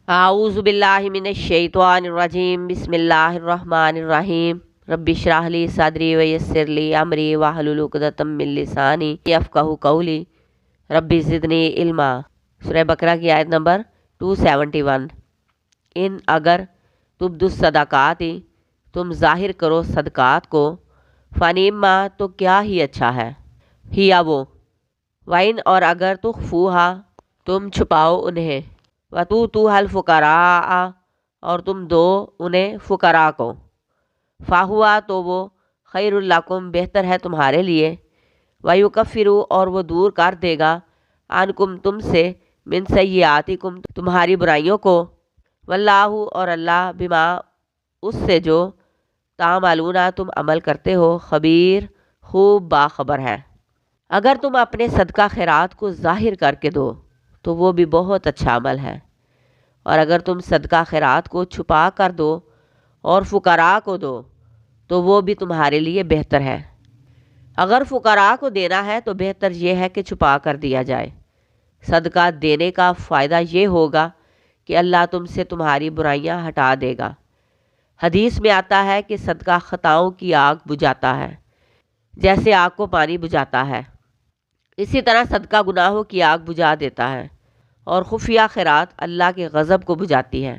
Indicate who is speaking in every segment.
Speaker 1: اعوذ باللہ من الشیطان الرجیم بسم اللہ الرحمن الرحیم رب اشرح لی صدری ویسر لی امری واحلل عقدۃ من لسانی یفقہوا قولی رب زدنی علما۔ سورہ بقرہ کی آیت نمبر 271۔ ان اگر تبدو الصدقات، تم ظاہر کرو صدقات کو، فنعما تو کیا ہی اچھا ہے، ہیا وہ، وَإِنْ اور اگر تخفوہا تم چھپاؤ انہیں، وَتُؤْتُوهَا الْفُقَرَاءَ اور تم دو انہیں فقراء کو، فَهُوَ تو وہ خیر لکم بہتر ہے تمہارے لیے، وَيُكَفِّرُ اور وہ دور کر دے گا عنکم تم سے، من سیئاتکم تمہاری برائیوں کو، واللہ اور اللہ بما اس سے جو تعملون تم عمل کرتے ہو، خبیر خوب باخبر ہے۔ اگر تم اپنے صدقہ خیرات کو ظاہر کر کے دو تو وہ بھی بہت اچھا عمل ہے، اور اگر تم صدقہ خیرات کو چھپا کر دو اور فقراء کو دو تو وہ بھی تمہارے لیے بہتر ہے۔ اگر فقراء کو دینا ہے تو بہتر یہ ہے کہ چھپا کر دیا جائے۔ صدقہ دینے کا فائدہ یہ ہوگا کہ اللہ تم سے تمہاری برائیاں ہٹا دے گا۔ حدیث میں آتا ہے کہ صدقہ خطاؤں کی آگ بجھاتا ہے، جیسے آگ کو پانی بجھاتا ہے، اسی طرح صدقہ گناہوں کی آگ بجھا دیتا ہے، اور خفیہ خیرات اللہ کے غضب کو بجھاتی ہے۔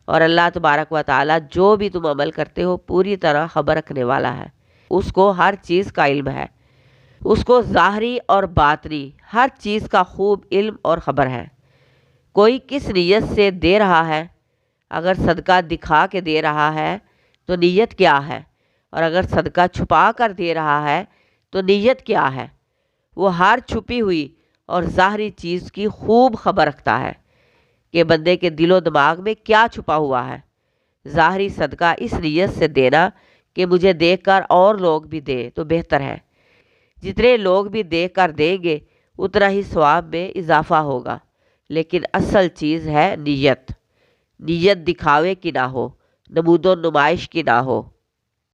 Speaker 1: اور اللہ تبارک و تعالی جو بھی تم عمل کرتے ہو پوری طرح خبر رکھنے والا ہے، اس کو ہر چیز کا علم ہے، اس کو ظاہری اور باطنی ہر چیز کا خوب علم اور خبر ہے۔ کوئی کس نیت سے دے رہا ہے، اگر صدقہ دکھا کے دے رہا ہے تو نیت کیا ہے، اور اگر صدقہ چھپا کر دے رہا ہے تو نیت کیا ہے۔ وہ ہر چھپی ہوئی اور ظاہری چیز کی خوب خبر رکھتا ہے کہ بندے کے دل و دماغ میں کیا چھپا ہوا ہے۔ ظاہری صدقہ اس نیت سے دینا کہ مجھے دیکھ کر اور لوگ بھی دیں تو بہتر ہے۔ جتنے لوگ بھی دیکھ کر دیں گے اتنا ہی ثواب میں اضافہ ہوگا، لیکن اصل چیز ہے نیت۔ نیت دکھاوے کی نہ ہو، نمود و نمائش کی نہ ہو۔